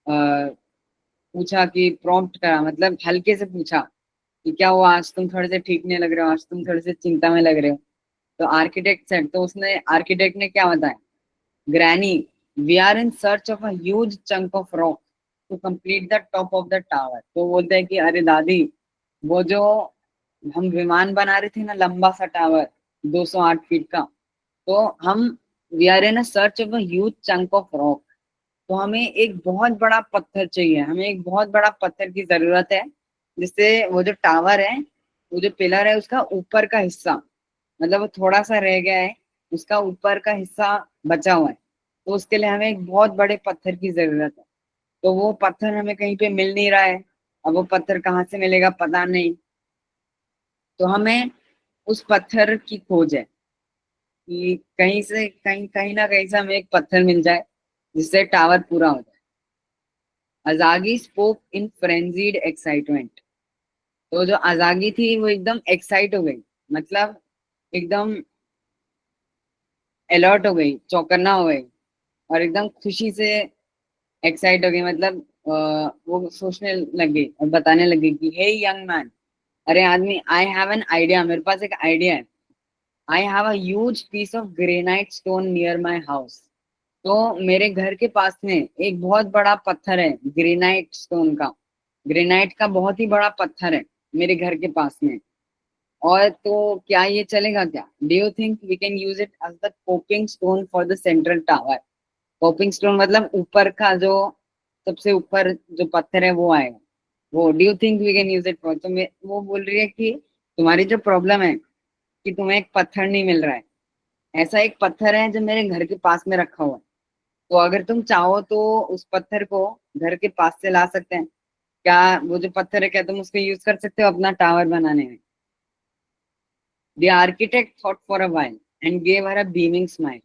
पूछा कि प्रॉम्प्ट करा मतलब हल्के से पूछा कि क्या हुआ, आज तुम थोड़े से ठीक नहीं लग रहे हो, आज तुम थोड़े से चिंता में लग रहे हो। तो आर्किटेक्ट सेड, तो उसने आर्किटेक्ट ने क्या बताया, granny we are in search of a huge chunk of rock to complete the top of the tower. तो बोलते हैं कि अरे दादी, वो जो हम विमान बना रहे थे ना, लंबा सा टावर 208 फीट का, तो हम we are in a search of a huge chunk of rock. तो हमें एक बहुत बड़ा पत्थर चाहिए, हमें एक बहुत बड़ा पत्थर की जरूरत है, जिससे वो जो टावर है, वो जो पिलर है, उसका ऊपर का हिस्सा, मतलब वो थोड़ा सा रह गया है, उसका ऊपर का हिस्सा बचा हुआ है। तो उसके लिए हमें एक बहुत बड़े पत्थर की जरूरत है। तो वो पत्थर हमें कहीं पे मिल नहीं रहा है, अब वो पत्थर कहाँ से मिलेगा पता नहीं। तो हमें उस पत्थर की खोज है कि कहीं से कहीं कहीं ना कहीं से हमें एक पत्थर मिल जाए जिससे टावर पूरा हो जाए। अजागी स्पोक इन फ्रेंजीड एक्साइटमेंट। तो जो अजागी थी वो एकदम एक्साइट हो गई, मतलब एकदम अलर्ट हो गई, चौकन्ना हो गई, और एकदम खुशी से एक्साइट हो गई, मतलब वो सोचने लग गई और बताने लगी कि हे यंग मैन, अरे आदमी, आई हैव एन आइडिया, मेरे पास एक आइडिया है। I have a huge piece of granite stone near my house. तो मेरे घर के पास में एक बहुत बड़ा पत्थर है, ग्रेनाइट स्टोन का, ग्रेनाइट का बहुत ही बड़ा पत्थर है मेरे घर के पास में। और तो क्या ये चलेगा क्या? Do you think we can use it as the coping stone for the central tower? Coping stone मतलब ऊपर का जो सबसे ऊपर जो पत्थर है वो आएगा, वो do you think we can use it for? तो वो बोल रही है कि तुम्हारी जो प्रॉब्लम है कि तुम्हें एक पत्थर नहीं मिल रहा है, ऐसा एक पत्थर है जो मेरे घर के पास में रखा हुआ है। तो अगर तुम चाहो तो उस पत्थर को घर के पास से ला सकते हैं। क्या वो जो पत्थर है, क्या तुम उसको यूज कर सकते हो अपना टावर बनाने में? The architect thought for a while and gave her a beaming smile.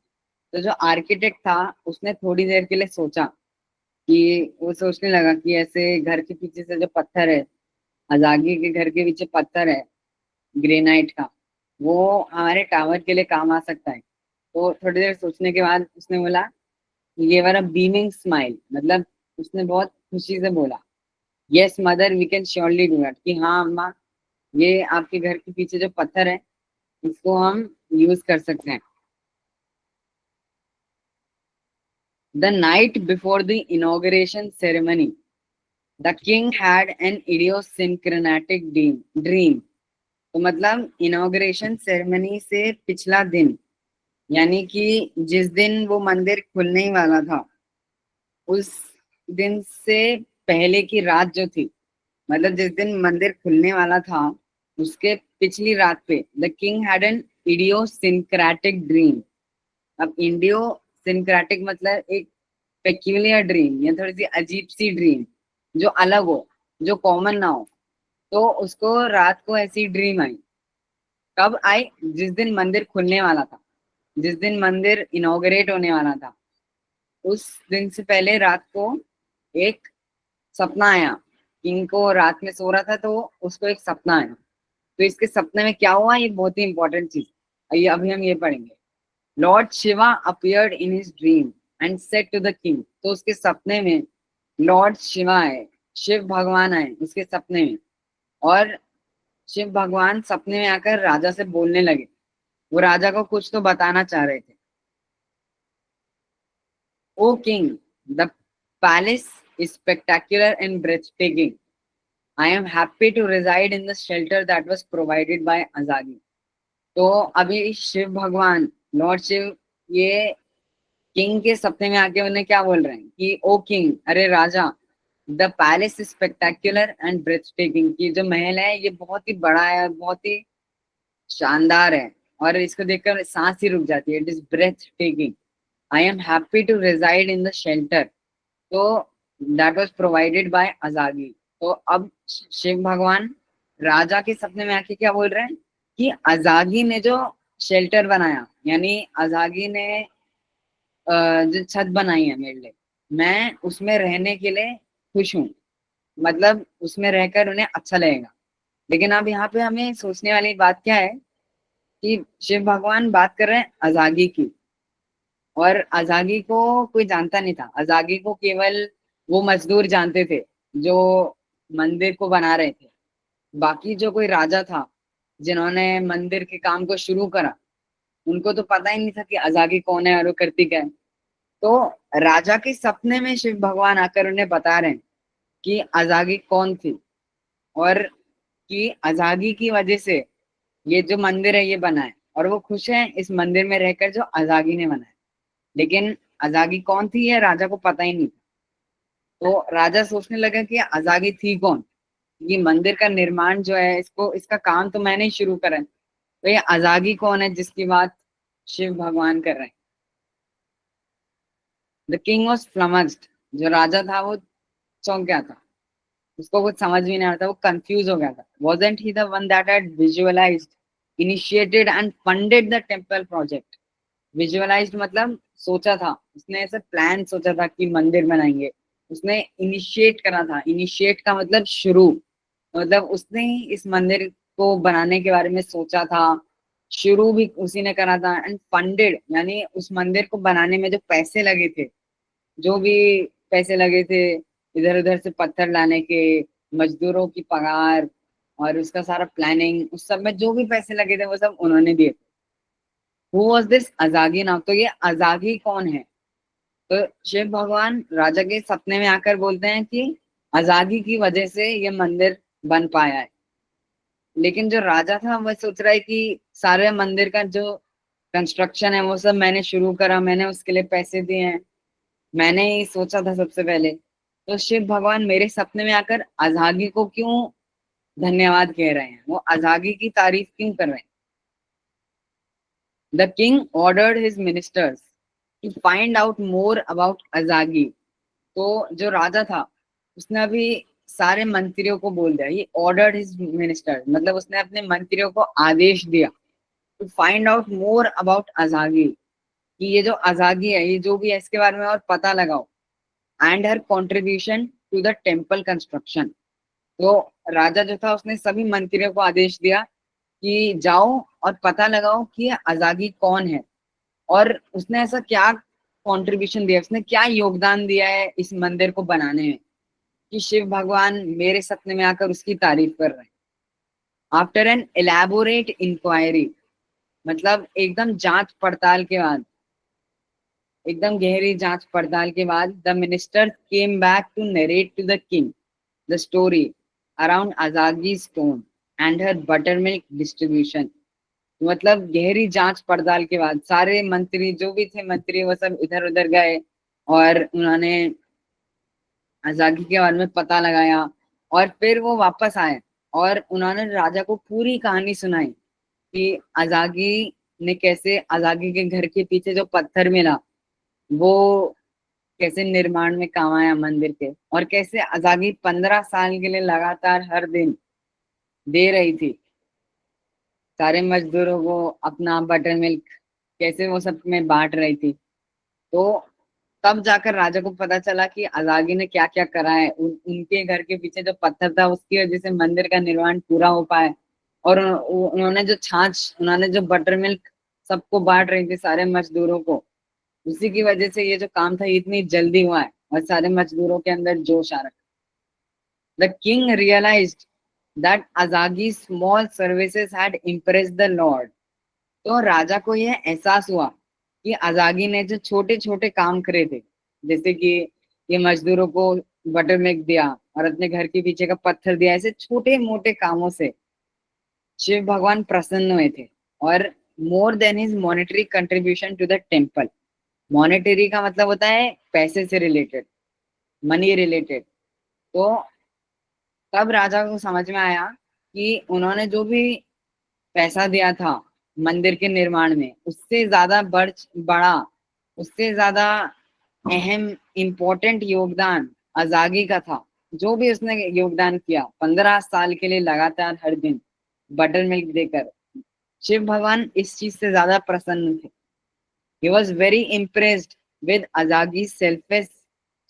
तो जो आर्किटेक्ट था उसने थोड़ी देर के लिए सोचा, कि वो सोचने लगा कि ऐसे घर के पीछे से जो पत्थर है, अजागी के घर के पीछे पत्थर है ग्रेनाइट का, वो हमारे टावर के लिए काम आ सकता है। तो थोड़ी देर सोचने के बाद उसने बोला, ये वाला बीमिंग स्माइल मतलब उसने बहुत खुशी से बोला, yes mother we can surely do that, कि हाँ अम्मा, ये आपके घर के पीछे जो पत्थर है इसको हम यूज कर सकते हैं। The night before the inauguration ceremony the king had an idiosyncratic dream. तो मतलब इनॉग्रेशन सेरेमनी से पिछला दिन, यानी कि जिस दिन वो मंदिर खुलने ही वाला था उस दिन से पहले की रात जो थी, मतलब जिस दिन मंदिर खुलने वाला था उसके पिछली रात पे the king had an idiosyncratic dream. अब इंडियोसिंक्रेटिक मतलब एक पेक्यूलियर ड्रीम या थोड़ी सी अजीब सी ड्रीम जो अलग हो, जो कॉमन ना हो। तो उसको रात को ऐसी ड्रीम आई। कब आई? जिस दिन मंदिर खुलने वाला था, जिस दिन मंदिर इनॉग्रेट होने वाला था उस दिन से पहले रात को एक सपना आया। किंग को रात में सो रहा था तो उसको एक सपना आया। तो इसके सपने में क्या हुआ, ये बहुत ही इंपॉर्टेंट चीज, ये अभी हम ये पढ़ेंगे। Lord Shiva appeared in his dream and said to the king. तो उसके सपने में लॉर्ड शिवा आए, शिव भगवान आए उसके सपने में, और शिव भगवान सपने में आकर राजा से बोलने लगे। वो राजा को कुछ तो बताना चाह रहे थे। O king, the palace is spectacular and breathtaking. I am happy to reside in the shelter that was provided by Azagi. तो अभी शिव भगवान, लॉर्ड शिव, ये किंग के सपने में आके उन्हें क्या बोल रहे हैं कि ओ किंग, अरे राजा, the palace is spectacular and breathtaking, की जो महल है ये बहुत ही बड़ा है, बहुत ही शानदार है और इसको देखकर सांस ही रुक जाती है। It is breath taking. I am happy to reside in the shelter तो दैट वाज प्रोवाइडेड बाय अजागी। तो अब शिव भगवान राजा के सपने में आके क्या बोल रहे हैं कि अजागी ने जो शेल्टर बनाया, यानी अजागी ने जो छत बनाई है मेरे लिए, मैं उसमें रहने के लिए खुश हूँ, मतलब उसमें रहकर उन्हें अच्छा लगेगा। लेकिन अब यहाँ पे हमें सोचने वाली बात क्या है कि शिव भगवान बात कर रहे हैं अजागी की, और अजागी को कोई जानता नहीं था। अजागी को केवल वो मजदूर जानते थे जो मंदिर को बना रहे थे। बाकी जो कोई राजा था जिन्होंने मंदिर के काम को शुरू करा, उनको तो पता ही नहीं था कि अजागी कौन है और वो करती क्या है। तो राजा के सपने में शिव भगवान आकर उन्हें बता रहे हैं कि अजागी कौन थी, और कि अजागी की वजह से ये जो मंदिर है ये बना है, और वो खुश है इस मंदिर में रहकर जो अजागी ने बनाया। लेकिन अजागी कौन थी ये राजा को पता ही नहीं था। तो राजा सोचने लगा कि अजागी थी कौन, ये मंदिर का निर्माण जो है इसको, इसका काम तो मैंने ही शुरू करा है, तो ये अजागी कौन है जिसकी बात शिव भगवान कर रहे हैं। द किंग वॉज फ्लमस्ड, जो राजा था वो चौंक गया था, उसको कुछ समझ भी नहीं आता, वो कंफ्यूज हो गया था। wasn't he the one that had visualized, initiated and funded the temple project? Visualised मतलब सोचा था, उसने ऐसा प्लान सोचा था कि मंदिर बनाएंगे, उसने इनिशिएट करा था। इनिशिएट का मतलब शुरू, मतलब उसने ही इस मंदिर को बनाने के बारे में सोचा था, शुरू भी उसी ने करा था। एंड फंडेड यानी उस मंदिर को बनाने में जो पैसे लगे थे, जो भी पैसे लगे थे इधर उधर से पत्थर लाने के, मजदूरों की पगार और उसका सारा प्लानिंग, उस सब में जो भी पैसे लगे थे वो सब उन्होंने दिए थे। Who was this Azhagi now? तो ये अजागी कौन है? तो शिव भगवान राजा के सपने में आकर बोलते हैं कि अजागी की वजह से ये मंदिर बन पाया है। लेकिन जो राजा था वह सोच रहा है कि सारे मंदिर का जो कंस्ट्रक्शन है वो सब मैंने शुरू करा, मैंने उसके लिए पैसे दिए हैं, मैंने ही सोचा था सबसे पहले। तो शिव भगवान मेरे सपने में आकर अजागी को क्यों धन्यवाद कह रहे हैं, वो अजागी की तारीफ क्यों कर रहे हैं? The king ordered his ministers to find out more about Azagi. तो जो राजा था उसने अभी सारे मंत्रियों को बोल दिया, he ordered his ministers मतलब उसने अपने मंत्रियों को आदेश दिया to find out more about Azagi, कि ये जो अजागी है ये जो भी है इसके बारे में और पता लगाओ, and her contribution to the temple construction। तो राजा जो था उसने सभी मंत्रियों को आदेश दिया कि जाओ और पता लगाओ कि अजागी कौन है और उसने ऐसा क्या कंट्रीब्यूशन दिया, उसने क्या योगदान दिया है इस मंदिर को बनाने में, कि शिव भगवान मेरे सपने में आकर उसकी तारीफ कर रहे हैं। आफ्टर एन एलैबोरेट इंक्वायरी मतलब एकदम जांच पड़ताल के बाद, एकदम गहरी जांच पड़ताल के बाद, the minister came back to narrate to the king the story around Azhagi stone and her buttermilk distribution. मतलब गहरी जांच पड़ताल के बाद सारे मंत्री जो भी थे मंत्री वो सब इधर उधर गए और उन्होंने आजादी के बारे में पता लगाया और फिर वो वापस आए और उन्होंने राजा को पूरी कहानी सुनाई कि आजादी ने कैसे आजादी के घर के पीछे जो पत्थर मिला वो कैसे निर्माण में काम आया मंदिर के, और कैसे आजादी 15 साल के लिए लगातार हर दिन दे रही थी सारे मजदूरों को अपना बटर मिल्क, कैसे वो सब में बांट रही थी। तो तब जाकर राजा को पता चला कि अजागी ने क्या क्या करा है, उनके घर के पीछे जो पत्थर था उसकी वजह से मंदिर का निर्माण पूरा हो पाया। और उन्होंने जो छाछ, उन्होंने जो बटर मिल्क सबको बांट रही थी सारे मजदूरों को, उसी की वजह से ये जो काम था इतनी जल्दी हुआ है और सारे मजदूरों के अंदर जोश आ रखा। द किंग रियलाइज्ड दैट अजागी's small services had impressed the lord. तो राजा को यह एहसास हुआ कि अजागी ने जो छोटे छोटे काम करे थे, जैसे कि ये मजदूरों को बटर मिल्क दिया और अपने घर के पीछे का पत्थर दिया, ऐसे छोटे मोटे कामों से शिव भगवान प्रसन्न हुए थे। और more than his monetary contribution to the temple, monetary का मतलब होता है पैसे से रिलेटेड, मनी रिलेटेड। तो तब राजा को समझ में आया कि उन्होंने जो भी पैसा दिया था मंदिर के निर्माण में उससे ज्यादा बड़ा, उससे ज्यादा अहम इम्पोर्टेंट योगदान आजागी का था। जो भी उसने योगदान किया 15 साल के लिए लगातार हर दिन बटर मिल्क देकर, शिव भगवान इस चीज से ज्यादा प्रसन्न थे। He was very impressed with Azagi's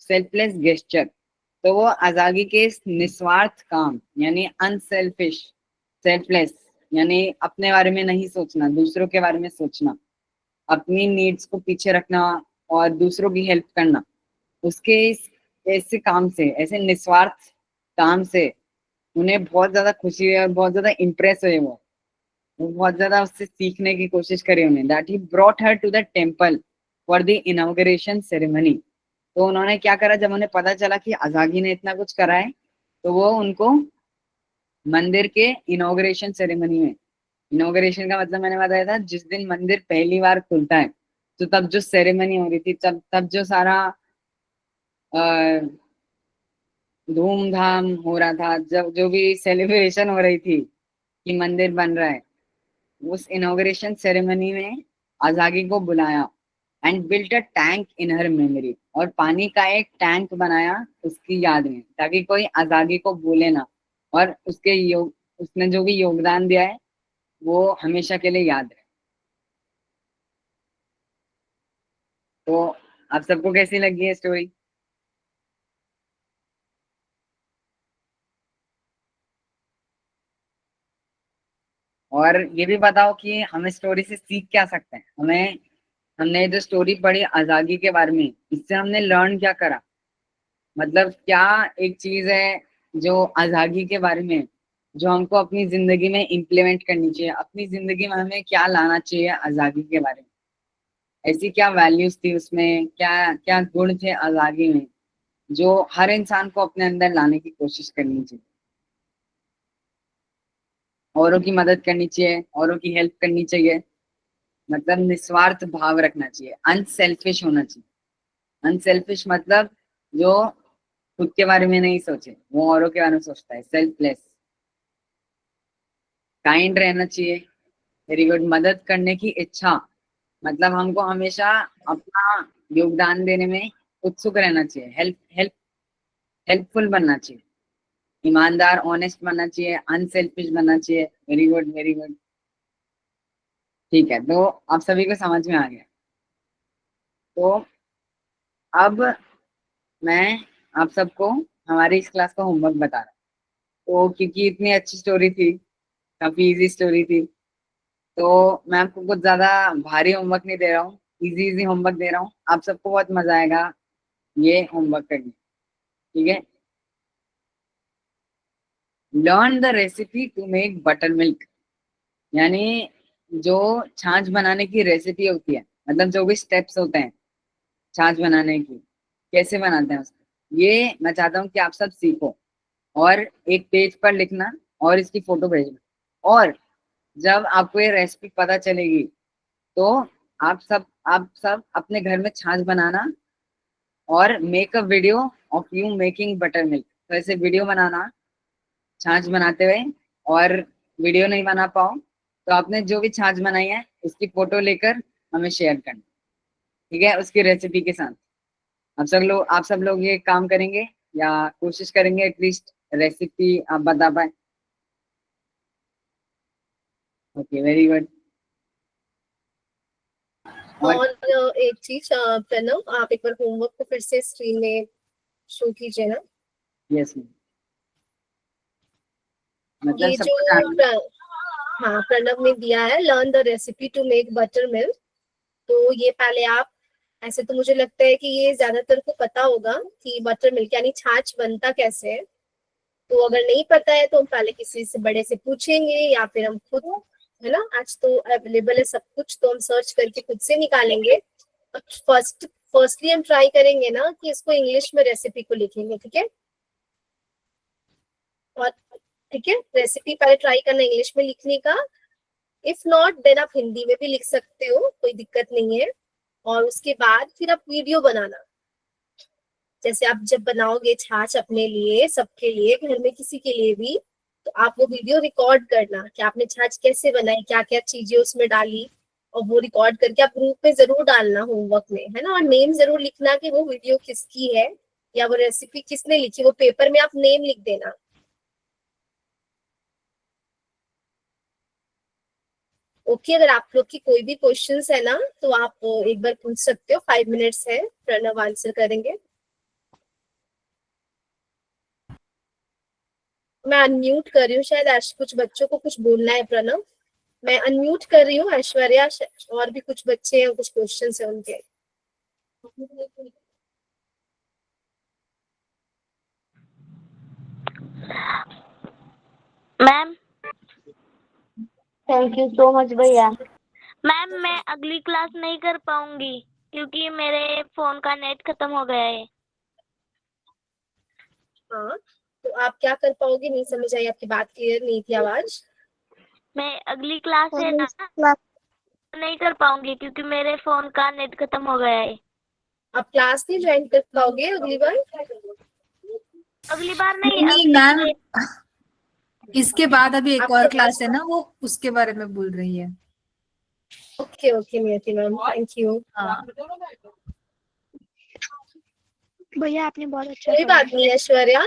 selfless gesture। तो वो आजागी के इस निस्वार्थ काम यानी अनसेल्फिश, सेल्फलेस यानी अपने बारे में नहीं सोचना, दूसरों के बारे में सोचना, अपनी नीड्स को पीछे रखना और दूसरों की हेल्प करना, उसके इस ऐसे काम से, ऐसे निस्वार्थ काम से उन्हें बहुत ज्यादा खुशी हुई और बहुत ज्यादा इम्प्रेस हुए। वो बहुत ज्यादा उससे सीखने की कोशिश करी उन्हें। That he brought her to the temple for the inauguration ceremony. तो उन्होंने क्या करा, जब उन्हें पता चला कि आजागी ने इतना कुछ करा है तो वो उनको मंदिर के इनॉग्रेशन सेरेमनी में, इनॉग्रेशन का मतलब मैंने बताया था जिस दिन मंदिर पहली बार खुलता है, तो तब जो सेरेमनी हो रही थी, तब जो सारा धूमधाम हो रहा था, जब जो भी सेलिब्रेशन हो रही थी कि मंदिर बन रहा है, उस इनॉग्रेशन सेरेमनी में आजागी को बुलाया and built a tank in her memory. और पानी का एक टैंक बनाया उसकी याद में, ताकि कोई आजागी को भूले ना और उसने जो भी योगदान दिया है वो हमेशा के लिए याद रहे। तो आप सबको कैसी लगी है स्टोरी? और ये भी बताओ कि हम इस स्टोरी से सीख क्या सकते हैं। हमने जो स्टोरी पढ़ी आजागी के बारे में, इससे हमने लर्न क्या करा, मतलब क्या एक चीज है जो आजागी के बारे में जो हमको अपनी जिंदगी में इम्प्लीमेंट करनी चाहिए, अपनी जिंदगी में हमें क्या लाना चाहिए आजागी के बारे में, ऐसी क्या वैल्यूज थी उसमें, क्या क्या गुण थे आजागी में जो हर इंसान को अपने अंदर लाने की कोशिश करनी चाहिए। औरों की मदद करनी चाहिए, औरों की हेल्प करनी चाहिए, मतलब निस्वार्थ भाव रखना चाहिए, अनसेल्फिश होना चाहिए। अनसेल्फिश मतलब जो खुद के बारे में नहीं सोचे, वो औरों के बारे में सोचता है, सेल्फलेस। काइंड रहना चाहिए, वेरी गुड। मदद करने की इच्छा, मतलब हमको हमेशा अपना योगदान देने में उत्सुक रहना चाहिए, हेल्पफुल बनना चाहिए, ईमानदार, ऑनेस्ट बनना चाहिए, अनसेल्फिश बनना चाहिए। Very good, very good. ठीक है, तो आप सभी को समझ में आ गया। तो अब मैं आप सबको हमारी इस क्लास का होमवर्क बता रहा हूँ। तो क्योंकि इतनी अच्छी स्टोरी थी, काफी इजी स्टोरी थी, तो मैं आपको कुछ ज्यादा भारी होमवर्क नहीं दे रहा हूँ, इजी इजी होमवर्क दे रहा हूँ। आप सबको बहुत मजा आएगा ये होमवर्क करने, ठीक है। Learn the recipe to make butter milk, यानी जो छाछ बनाने की रेसिपी होती है, मतलब जो भी स्टेप्स होते हैं छाछ बनाने की, कैसे बनाते हैं उसको, ये मैं चाहता हूँ कि आप सब सीखो और एक पेज पर लिखना और इसकी फोटो भेजना। और जब आपको ये रेसिपी पता चलेगी तो आप सब अपने घर में छाछ बनाना और make a video of you making butter milk. तो ऐसे वीडियो बनाना छाछ बनाते हुए, और वीडियो नहीं बना पाओ तो आपने जो भी छाछ बनाई है उसकी फोटो लेकर हमें शेयर करना, ठीक है, उसकी रेसिपी के साथ। आप सब लोग ये काम करेंगे या कोशिश करेंगे एटलीस्ट रेसिपी आप बता पाए? Okay, very good. और और एक चीज प्रणव, आप एक बार होमवर्क को फिर से स्क्रीन में शो कीजिए ना। यस मैम, मतलब ये सबको जानना। हाँ, प्रणव ने दिया है, learn the recipe to make butter milk. तो ये पहले आप, ऐसे तो मुझे लगता है कि ये ज्यादातर को पता होगा कि बटर मिल्क यानी छाछ बनता कैसे है। तो अगर नहीं पता है तो हम पहले किसी से बड़े से पूछेंगे या फिर हम खुद, है ना, आज तो अवेलेबल है सब कुछ, तो हम सर्च करके खुद से निकालेंगे। फर्स्टली हम ट्राई करेंगे ना कि इसको इंग्लिश में रेसिपी को लिखेंगे, ठीक है? और ठीक है, रेसिपी पहले ट्राई करना इंग्लिश में लिखने का। इफ नॉट देन आप हिंदी में भी लिख सकते हो, कोई दिक्कत नहीं है। और उसके बाद फिर आप वीडियो बनाना। जैसे आप जब बनाओगे छाछ अपने लिए, सबके लिए, घर में किसी के लिए भी, तो आप वो वीडियो रिकॉर्ड करना कि आपने छाछ कैसे बनाई, क्या क्या चीजें उसमें डाली, और वो रिकॉर्ड करके आप ग्रुप में जरूर डालना होमवर्क में, है ना। और नेम जरूर लिखना कि वो वीडियो किसकी है या वो रेसिपी किसने लिखी, वो पेपर में आप नेम लिख देना। ओके, अगर आप लोग की कोई भी क्वेश्चंस है ना तो आप एक बार पूछ सकते हो, 5 मिनट्स है, प्रणव आंसर करेंगे। मैं अनम्यूट कर रही हूँ, शायद कुछ बच्चों को कुछ बोलना है प्रणव। मैं अनम्यूट कर रही हूँ, ऐश्वर्या और भी कुछ बच्चे हैं, कुछ क्वेश्चंस है उनके। Ma'am thank you so much भैया। मैम मैं अगली क्लास नहीं कर पाऊंगी क्योंकि मेरे फोन का नेट खत्म हो गया है। हाँ, तो आप क्या कर पाओगे, नहीं समझ आई, आपकी बात क्लियर नहीं थी आवाज। मैं अगली क्लास है ना नहीं कर पाऊंगी क्योंकि मेरे फोन का नेट खत्म हो गया है। आप क्लास नहीं ज्वाइन कर पाओगे अगली बार? अगली बार नहीं, नहीं मैम, इसके बाद अभी एक आपका और क्लास है ना, वो उसके बारे में बोल रही है। ओके ओके नियति मैम, थैंक यू। हाँ भैया आपने बहुत अच्छा कोई बात नहीं ऐश्वर्या,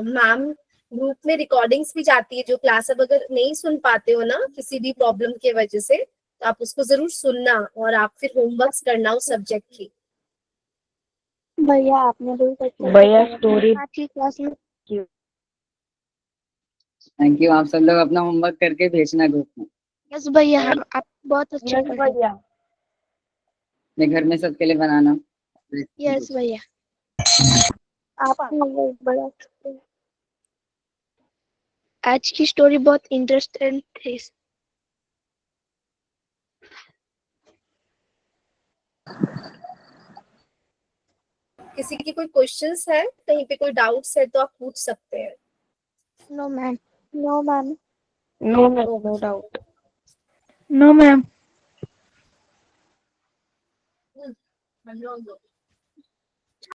मैम ग्रुप में रिकॉर्डिंग्स भी जाती है जो क्लास, अब अगर नहीं सुन पाते हो ना किसी भी प्रॉब्लम के वजह से, तो आप उसको जरूर सुनना और आप फिर होमवर्क करना उस सब्जेक्ट की। भैया आपने बहुत अच्छा भैया स्टोरी आज की क्लास में। Thank you. आप सब लोग अपना होमवर्क करके भेजना ग्रुप में। यस भैया, आप बहुत अच्छा कर रहे हैं। भैया अपने घर में सबके लिए बनाना। यस भैया, आपने बड़ा आज की स्टोरी बहुत इंटरेस्टिंग थी। किसी की कोई क्वेश्चंस है, कहीं पे कोई डाउट्स है तो आप पूछ सकते हैं। No ma'am, no ma'am, no ma'am, no doubt, no ma'am.